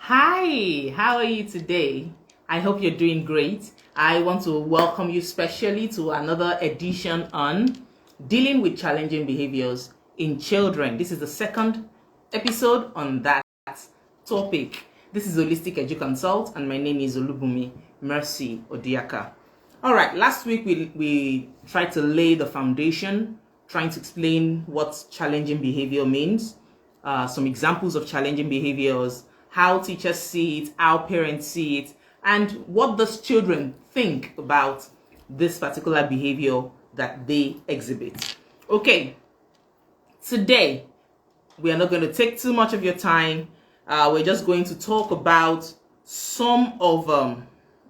Hi, how are you today? I hope you're doing great. I want to welcome you specially to another edition on dealing with challenging behaviors in children. This is the second episode on that topic. This is Holistic Edu-Consult and my name is Olubumi Mercy Odiaka. All right, last week we tried to lay the foundation, trying to explain what challenging behavior means, some examples of challenging behaviors, how teachers see it, how parents see it, and what those children think about this particular behavior that they exhibit. Okay, today we are not going to take too much of your time. We're just going to talk about some of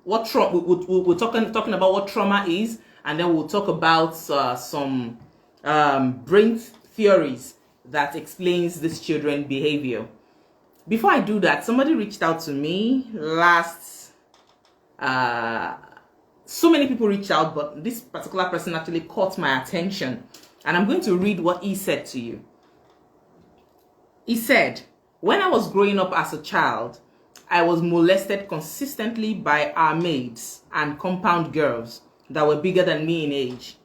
what trauma. We're talking about what trauma is, and then we'll talk about some brain theories that explains this children's behavior. Before I do that, somebody reached out to me last. So many people reached out, but this particular person actually caught my attention, and I'm going to read what he said to you. He said, "When I was growing up as a child, I was molested consistently by our maids and compound girls that were bigger than me in age.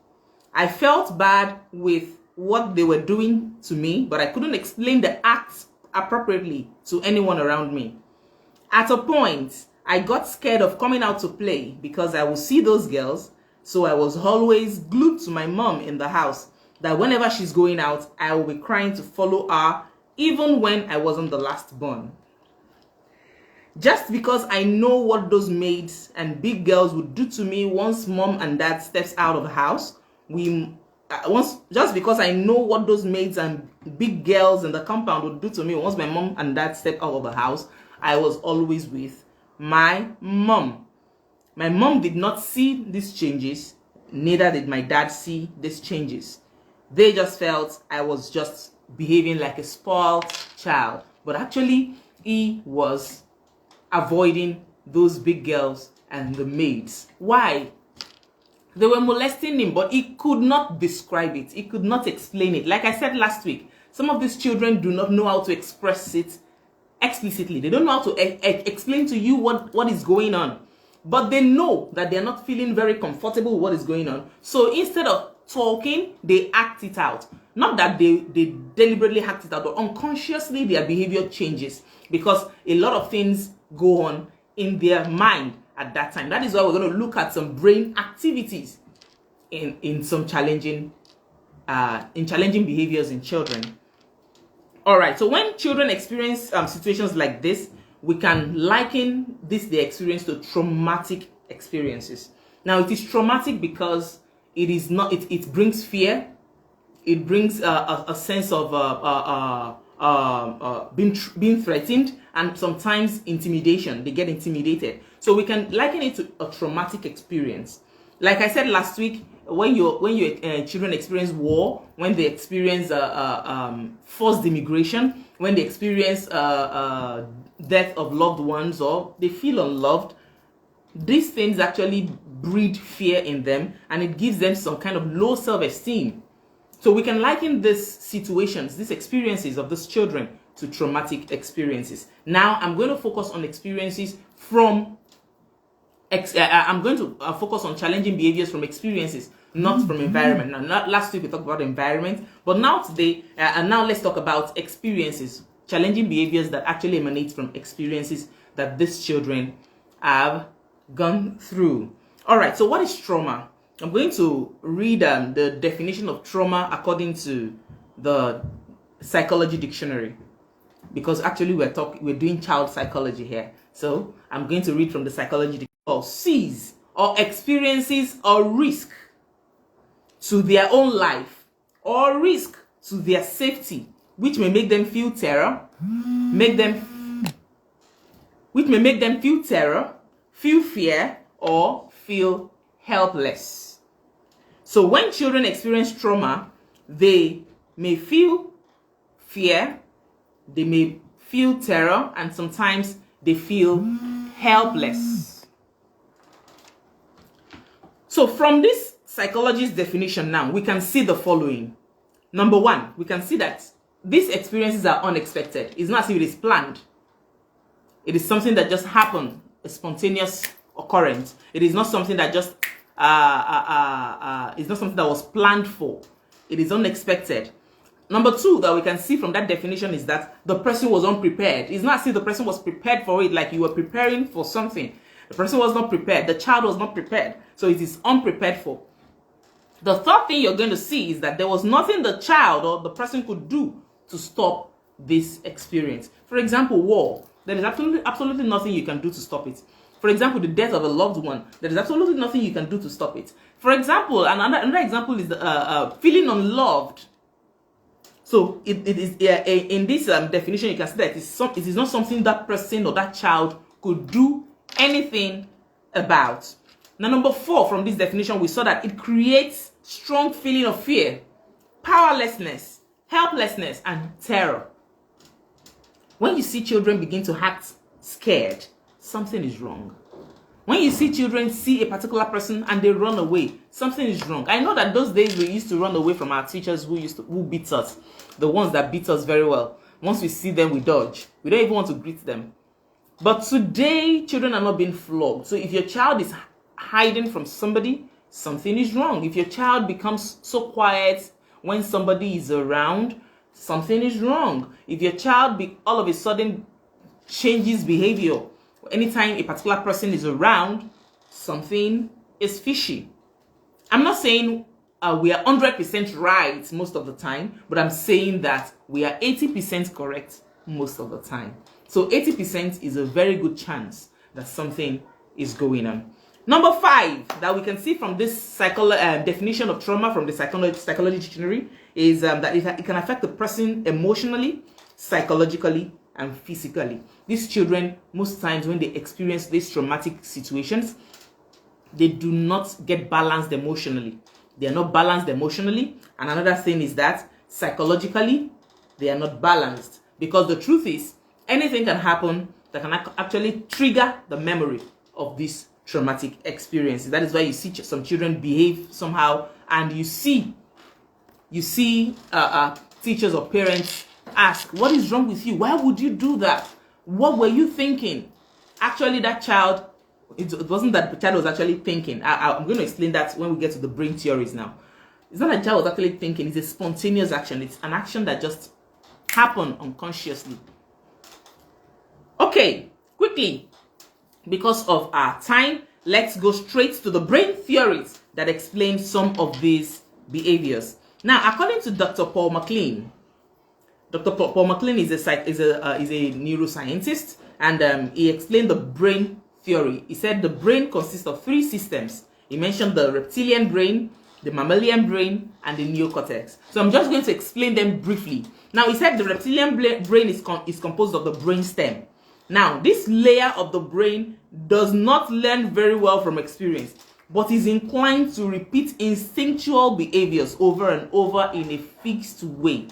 I felt bad with what they were doing to me, but I couldn't explain the acts appropriately to anyone around me. At a point, I got scared of coming out to play because I would see those girls, so I was always glued to my mom in the house, that whenever she's going out, I will be crying to follow her, even when I wasn't the last born. Just because I know what those maids and big girls would do to me once mom and dad steps out of the house, just because I know what those maids and big girls in the compound would do to me once my mom and dad stepped out of the house, I was always with my mom. My mom did not see these changes, neither did my dad see these changes. They just felt I was just behaving like a spoiled child, but actually he was avoiding those big girls and the maids. Why? They were molesting him, but he could not describe it. He could not explain it. Like I said last week, some of these children do not know how to express it explicitly. They don't know how to explain to you what is going on. But they know that they're not feeling very comfortable with what is going on. So instead of talking, they act it out. Not that they deliberately act it out, but unconsciously their behavior changes because a lot of things go on in their mind at that time. That is why we're going to look at some brain activities in some challenging behaviors in children. All right, so when children experience situations like this, we can liken their experience to traumatic experiences. Now, it is traumatic because it brings fear. It brings a sense of being threatened, and sometimes intimidation. They get intimidated. So we can liken it to a traumatic experience. Like I said last week, when your children experience war, when they experience forced immigration, when they experience death of loved ones, or they feel unloved, these things actually breed fear in them, and it gives them some kind of low self-esteem. So we can liken these situations, these experiences of these children to traumatic experiences. Now I'm going to focus on experiences I'm going to focus on challenging behaviors from experiences, not from environment. Now, last week we talked about environment, but now today, now let's talk about experiences, challenging behaviors that actually emanate from experiences that these children have gone through. All right, so what is trauma? I'm going to read the definition of trauma according to the psychology dictionary, because actually we're doing child psychology here. So I'm going to read from the psychology dictionary. Sees or experiences or risk to their own life or risk to their safety, which may make them feel terror, feel fear, or feel helpless. So when children experience trauma, they may feel fear, they may feel terror, and sometimes they feel helpless. So from this psychologist's definition now, we can see the following. Number one, we can see that these experiences are unexpected. It's not as if it is planned. It is something that just happened, a spontaneous occurrence. It is not something that just it's not something that was planned for. It is unexpected. Number two that we can see from that definition is that the person was unprepared. It's not as if the person was prepared for it, like you were preparing for something. The person was not prepared. The child was not prepared. So it is unprepared for. The third thing you're going to see is that there was nothing the child or the person could do to stop this experience. For example, war. There is absolutely nothing you can do to stop it. For example, the death of a loved one. There is absolutely nothing you can do to stop it. For example, another example is the feeling unloved. So it is in this definition, you can see that it is not something that person or that child could do anything about. Now, number 4 from this definition, we saw that it creates strong feeling of fear, powerlessness, helplessness, and terror. When you see children begin to act scared, something is wrong. When you see children see a particular person and they run away, something is wrong. I know that those days we used to run away from our teachers who beat us, the ones that beat us very well. Once we see them, we dodge. We don't even want to greet them. But today, children are not being flogged. So if your child is hiding from somebody, something is wrong. If your child becomes so quiet when somebody is around, something is wrong. If your child all of a sudden changes behavior, anytime a particular person is around, something is fishy. I'm not saying we are 100% right most of the time, but I'm saying that we are 80% correct most of the time. So 80% is a very good chance that something is going on. Number 5 that we can see from this definition of trauma from the psychology dictionary is that it can affect the person emotionally, psychologically, and physically. These children, most times when they experience these traumatic situations, they do not get balanced emotionally. They are not balanced emotionally. And another thing is that psychologically, they are not balanced. Because the truth is, anything can happen that can actually trigger the memory of this traumatic experience. That is why you see some children behave somehow, and you see teachers or parents ask, what is wrong with you? Why would you do that? What were you thinking? Actually, that child, it wasn't that the child was actually thinking. I'm going to explain that when we get to the brain theories now. It's not that the child was actually thinking. It's a spontaneous action. It's an action that just happened unconsciously. Okay, quickly, because of our time, let's go straight to the brain theories that explain some of these behaviors. Now, according to Dr. Paul Mclean, Dr. Paul Mclean is a neuroscientist, and he explained the brain theory. He said the brain consists of 3 systems. He mentioned the reptilian brain, the mammalian brain, and the neocortex. So I'm just going to explain them briefly. Now, he said the reptilian brain is composed of the brain stem. Now, this layer of the brain does not learn very well from experience, but is inclined to repeat instinctual behaviors over and over in a fixed way.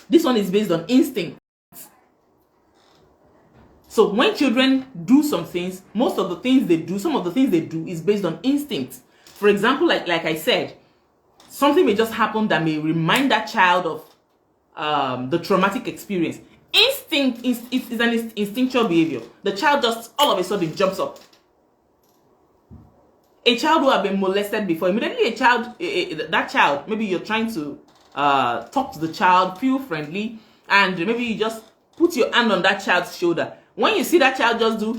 This one is based on instinct. So when children do some things, some of the things they do is based on instinct. For example, like I said, something may just happen that may remind that child of the traumatic experience. Instinct is an instinctual behavior. The child just all of a sudden jumps up. A child who have been molested before, immediately that child, maybe you're trying to talk to the child, feel friendly, and maybe you just put your hand on that child's shoulder. When you see that child just do,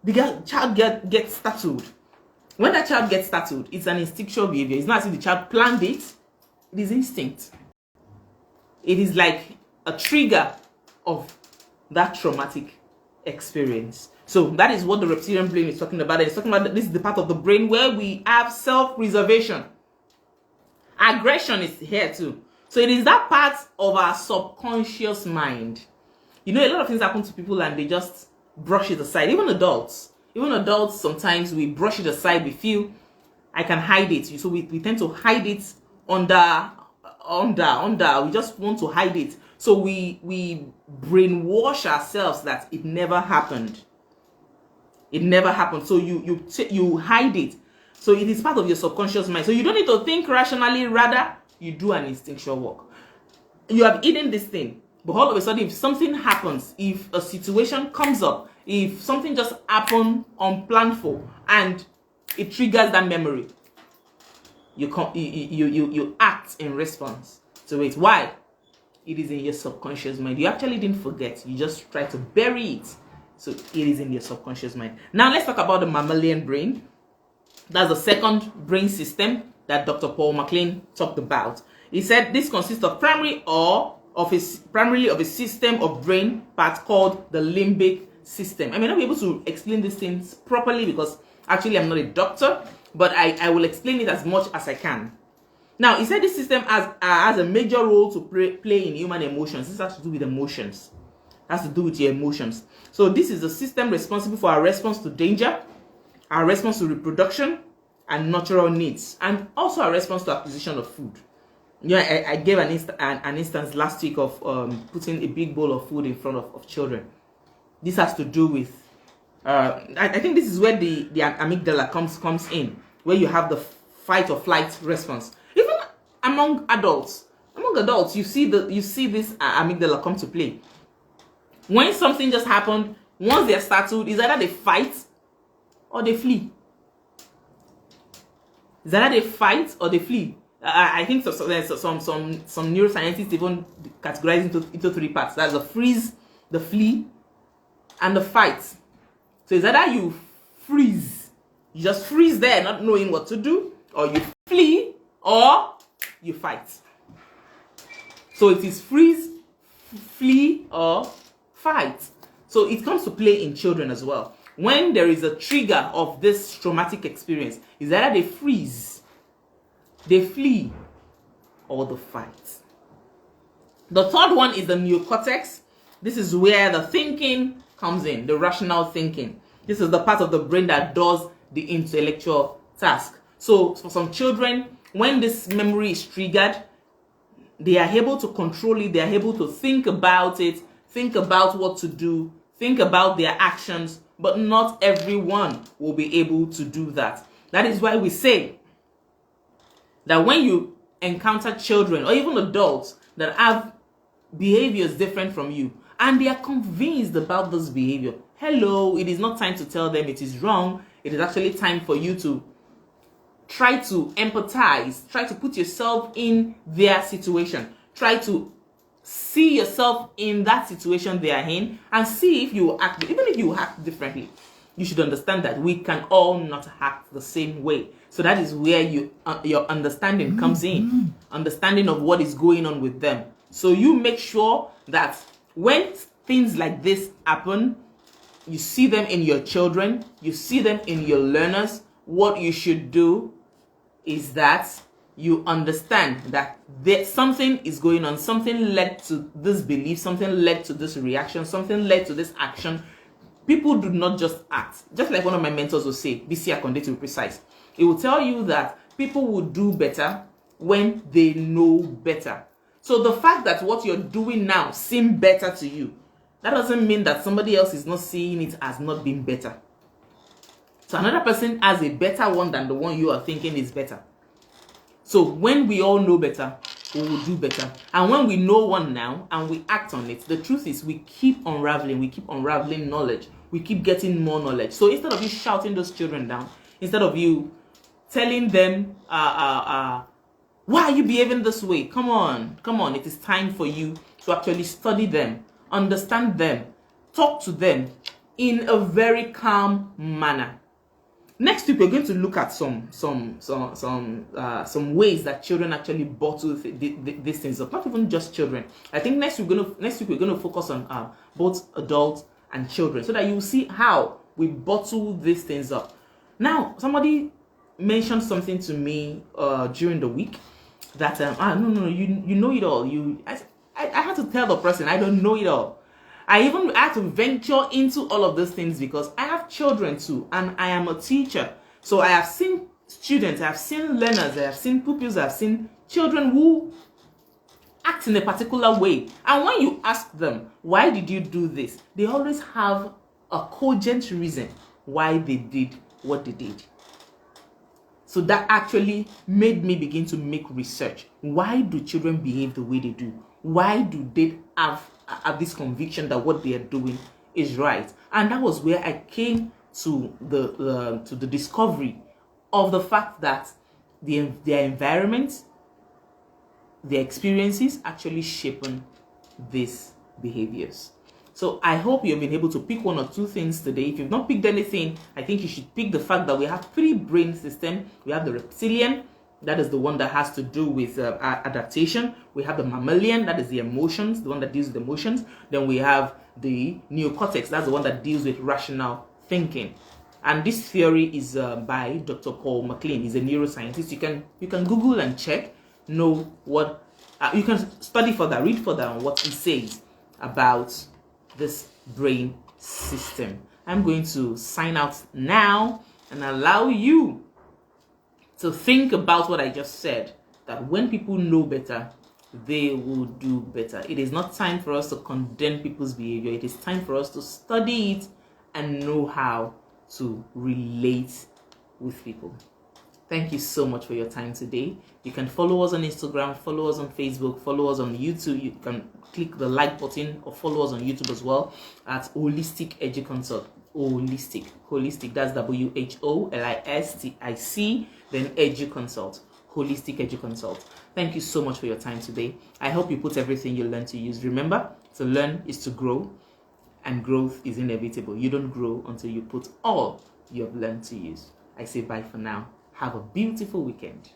the child gets startled. When that child gets startled, it's an instinctual behavior. It's not as if the child planned it. It is instinct. It is like a trigger of that traumatic experience. So that is what the reptilian brain is talking about. It's talking about this is the part of the brain where we have self-preservation. Aggression is here too. So it is that part of our subconscious mind. You know, a lot of things happen to people and they just brush it aside. Even adults, sometimes we brush it aside. We feel I can hide it. So we tend to hide it under. We just want to hide it. So we brainwash ourselves that it never happened. It never happened. So you hide it. So it is part of your subconscious mind. So you don't need to think rationally. Rather, you do an instinctual work. You have eaten this thing. But all of a sudden, if something happens, if a situation comes up, if something just happened unplanned for, and it triggers that memory, you act in response to it. Why? It is in your subconscious mind. You actually didn't forget. You just try to bury it. So it is in your subconscious mind. Now let's talk about the mammalian brain. That's the second brain system that Dr. Paul Mclean talked about. He said this consists of primarily of a system of brain parts called the limbic system. I may not be able to explain these things properly because actually I'm not a doctor, but I will explain it as much as I can. Now, he said this system has a major role to play in human emotions. This has to do with emotions. It has to do with your emotions. So this is the system responsible for our response to danger, our response to reproduction and natural needs, and also our response to acquisition of food. Yeah, I gave an instance last week of putting a big bowl of food in front of children. This has to do with, I think this is where the amygdala comes in, where you have the fight or flight response. Even among adults, you see this amygdala come to play. When something just happened, once they're startled, is either they fight or they flee. Is either they fight or they flee. I think there's some neuroscientists even categorize into three parts. That's the freeze, the flee, and the fight. So it's either you freeze, you just freeze there, not knowing what to do, or you flee, or you fight. So it is freeze, flee, or fight. So it comes to play in children as well. When there is a trigger of this traumatic experience, is either they freeze, they flee, or the fight. The third one is the neocortex. This is where the thinking comes in, the rational thinking. This is the part of the brain that does the intellectual task. So for some children, when this memory is triggered, they are able to control it, they are able to think about it, think about what to do, think about their actions, but not everyone will be able to do that. That is why we say that when you encounter children or even adults that have behaviors different from you and they are convinced about this behavior, hello, it is not time to tell them it is wrong. It is actually time for you to try to empathize, try to put yourself in their situation, try to see yourself in that situation they are in and see if you act, even if you act differently. You should understand that we can all not act the same way. So that is where your understanding comes in, understanding of what is going on with them. So you make sure that when things like this happen, you see them in your children, you see them in your learners. What you should do is that you understand that something is going on, something led to this belief, something led to this reaction, something led to this action. People do not just act. Just like one of my mentors will say, BC Akonde to be precise. It will tell you that people will do better when they know better. So the fact that what you're doing now seems better to you, that doesn't mean that somebody else is not seeing it as not being better. So another person has a better one than the one you are thinking is better. So when we all know better, we will do better. And when we know one now and we act on it, the truth is we keep unraveling knowledge. We keep getting more knowledge. So instead of you shouting those children down, instead of you telling them, why are you behaving this way? Come on. It is time for you to actually study them, understand them, talk to them in a very calm manner. Next week, we're going to look at some ways that children actually bottle these things up. Not even just children. I think next week we're going to focus on both adults and children, so that you see how we bottle these things up. Now, somebody mentioned something to me during the week that no, you know it all. I had to tell the person I don't know it all. I had to venture into all of those things because I have children too, and I am a teacher. So I have seen students, I have seen learners, I have seen pupils, I have seen children who act in a particular way. And when you ask them, why did you do this? They always have a cogent reason why they did what they did. So that actually made me begin to make research. Why do children behave the way they do? Why do they have have this conviction that what they are doing is right. And that was where I came to the discovery of the fact that their environment, their experiences actually shapen these behaviors. So I hope you've been able to pick one or two things today. If you've not picked anything, I think you should pick the fact that we have three brain systems. We have the reptilian, that is the one that has to do with adaptation. We have the mammalian, that is the emotions, the one that deals with emotions. Then we have the neocortex, that's the one that deals with rational thinking. And this theory is by Dr. Paul Mclean. He's a neuroscientist. You can Google and check, know what you can study further, read further on what he says about this brain system. I'm going to sign out now and allow you to think about what I just said, that when people know better, they will do better. It is not time for us to condemn people's behavior. It is time for us to study it and know how to relate with people. Thank you so much for your time today. You can follow us on Instagram, follow us on Facebook, follow us on YouTube. You can click the like button or follow us on YouTube as well at Holistic Edu-Consult. Holistic, that's WHOLISTIC, then Edu-Consult. Holistic Edu-Consult. Thank you so much for your time today. I hope you put everything you learn to use. Remember, to learn is to grow, and growth is inevitable. You don't grow until you put all you have learned to use. I say bye for now. Have a beautiful weekend.